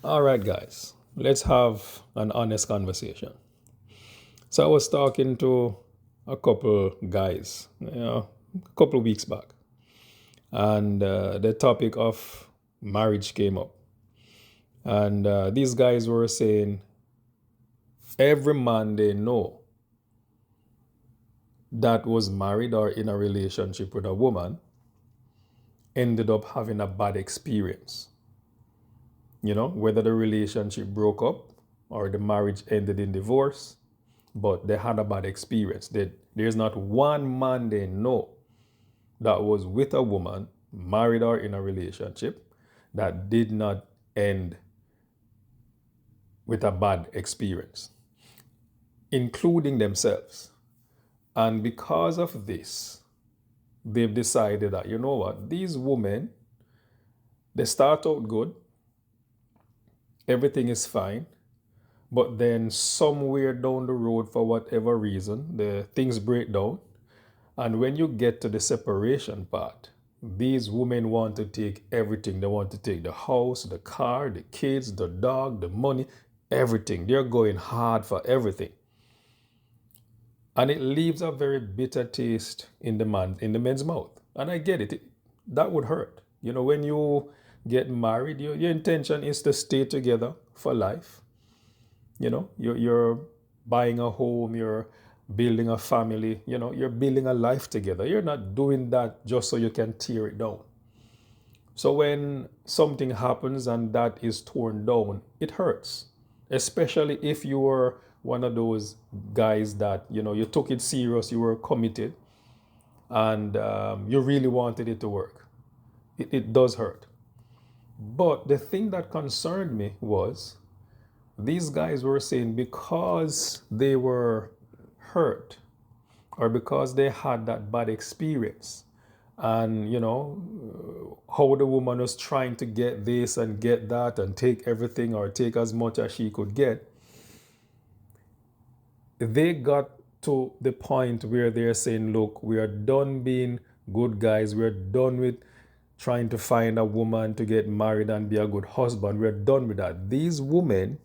All right, guys, let's have an honest conversation. So I was talking to a couple guys, a couple of weeks back, and the topic of marriage came up. And these guys were saying every man they know that was married or in a relationship with a woman ended up having a bad experience. Whether the relationship broke up or the marriage ended in divorce, but they had a bad experience. There's not one man they know that was with a woman, married or in a relationship, that did not end with a bad experience, including themselves. And because of this, they've decided that, you know what, these women, they start out good, everything is fine, but then somewhere down the road, for whatever reason, the things break down. And when you get to the separation part, these women want to take everything. They want to take the house, the car, the kids, the dog, the money, everything. They're going hard for everything. And it leaves a very bitter taste in the men's mouth. And I get it. That would hurt. When you get married, your intention is to stay together for life. You're buying a home, you're building a family, you're building a life together. You're not doing that just so you can tear it down. So when something happens and that is torn down, it hurts, especially if you were one of those guys that, you took it serious, you were committed, and you really wanted it to work. It does hurt. But the thing that concerned me was these guys were saying because they were hurt or because they had that bad experience and how the woman was trying to get this and get that and take everything or take as much as she could get, they got to the point where they're saying, look, we are done being good guys, we're done with trying to find a woman to get married and be a good husband, we're done with that. These women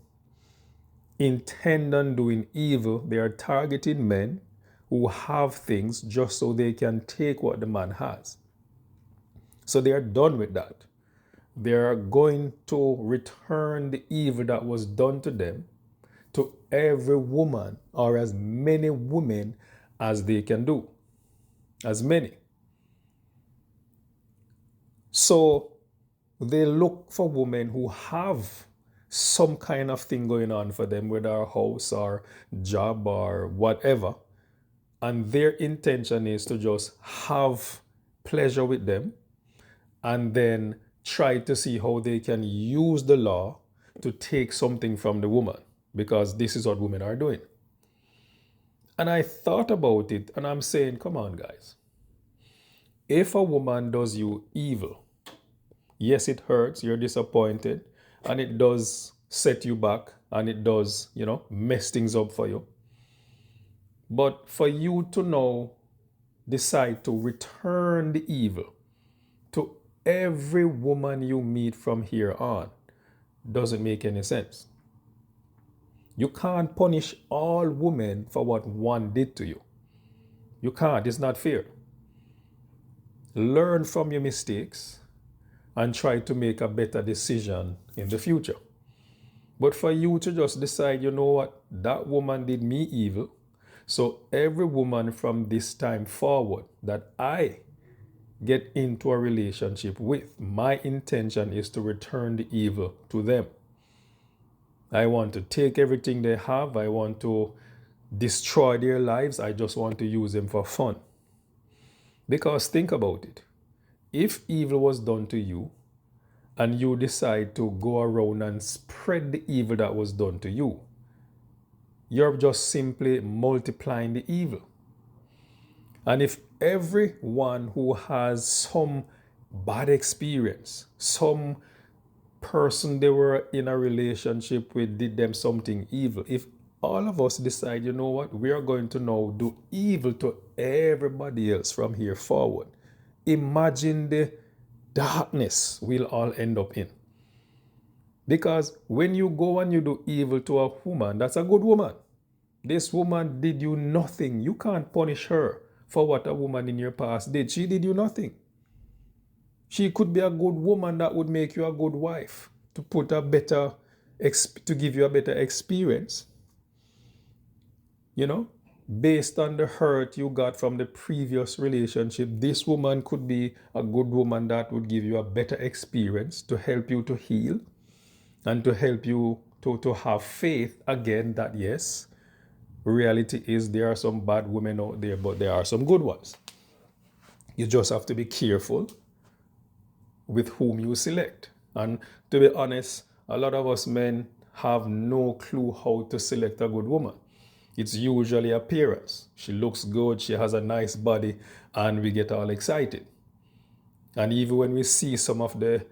intend on doing evil. They are targeting men who have things just so they can take what the man has. So they are done with that. They are going to return the evil that was done to them to every woman or as many women as they can do. As many. So they look for women who have some kind of thing going on for them, whether a house or job or whatever. And their intention is to just have pleasure with them and then try to see how they can use the law to take something from the woman, because this is what women are doing. And I thought about it and I'm saying, come on, guys. If a woman does you evil, yes, it hurts, you're disappointed, and it does set you back and it does, mess things up for you. But for you to now decide to return the evil to every woman you meet from here on doesn't make any sense. You can't punish all women for what one did to you. You can't. It's not fair. Learn from your mistakes and try to make a better decision in the future. But for you to just decide, you know what, that woman did me evil, so every woman from this time forward that I get into a relationship with, my intention is to return the evil to them. I want to take everything they have. I want to destroy their lives. I just want to use them for fun. Because think about it. If evil was done to you and you decide to go around and spread the evil that was done to you, you're just simply multiplying the evil. And if everyone who has some bad experience, some person they were in a relationship with did them something evil, if all of us decide, you know what, we are going to now do evil to everybody else from here forward, imagine the darkness we'll all end up in. Because when you go and you do evil to a woman, that's a good woman. This woman did you nothing. You can't punish her for what a woman in your past did. She did you nothing. She could be a good woman that would make you a good wife, to put a better, to give you a better experience, you know, based on the hurt you got from the previous relationship. This woman could be a good woman that would give you a better experience to help you to heal and to help you to have faith again that yes, reality is there are some bad women out there, but there are some good ones. You just have to be careful with whom you select. And to be honest, a lot of us men have no clue how to select a good woman. It's usually appearance. She looks good, she has a nice body, and we get all excited. And even when we see some of the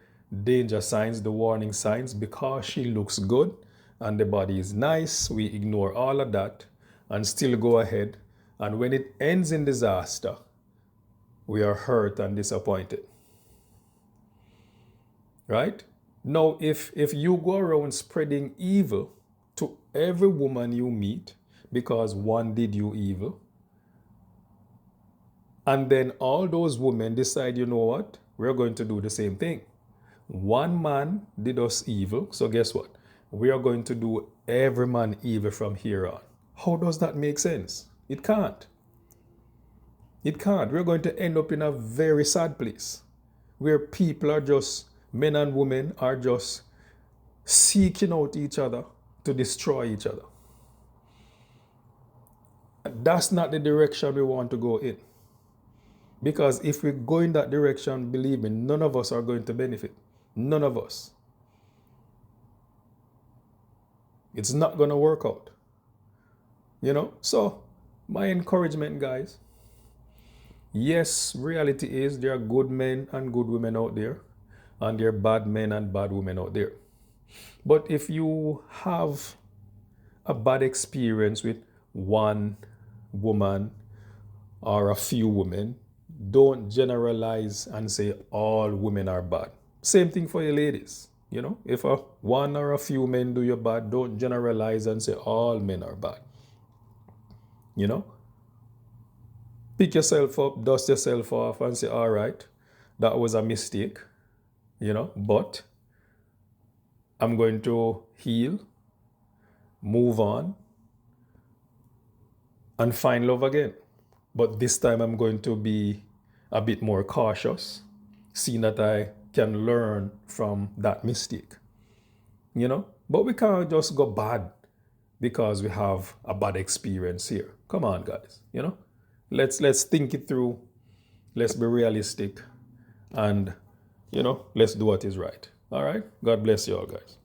danger signs, the warning signs, because she looks good and the body is nice, we ignore all of that and still go ahead. And when it ends in disaster, we are hurt and disappointed. Right? Now, if you go around spreading evil to every woman you meet because one did you evil, and then all those women decide, you know what, we're going to do the same thing. One man did us evil, so guess what? We are going to do every man evil from here on. How does that make sense? It can't. It can't. We're going to end up in a very sad place where people are just, men and women are just seeking out each other to destroy each other. That's not the direction we want to go in. Because if we go in that direction, believe me, none of us are going to benefit. None of us. It's not going to work out. You know? So, my encouragement, guys. Yes, reality is there are good men and good women out there, and there are bad men and bad women out there. But if you have a bad experience with one woman or a few women, don't generalize and say all women are bad. Same thing for you ladies. You know, if one or a few men do you bad, don't generalize and say all men are bad. You know, pick yourself up, dust yourself off and say, all right, that was a mistake, you know, but I'm going to heal, move on, and find love again. But this time I'm going to be a bit more cautious, seeing that I can learn from that mistake, you know. But we can't just go bad because we have a bad experience here. Come on, guys, you know. Let's think it through. Let's be realistic, and you know, let's do what is right. All right. God bless you all, guys.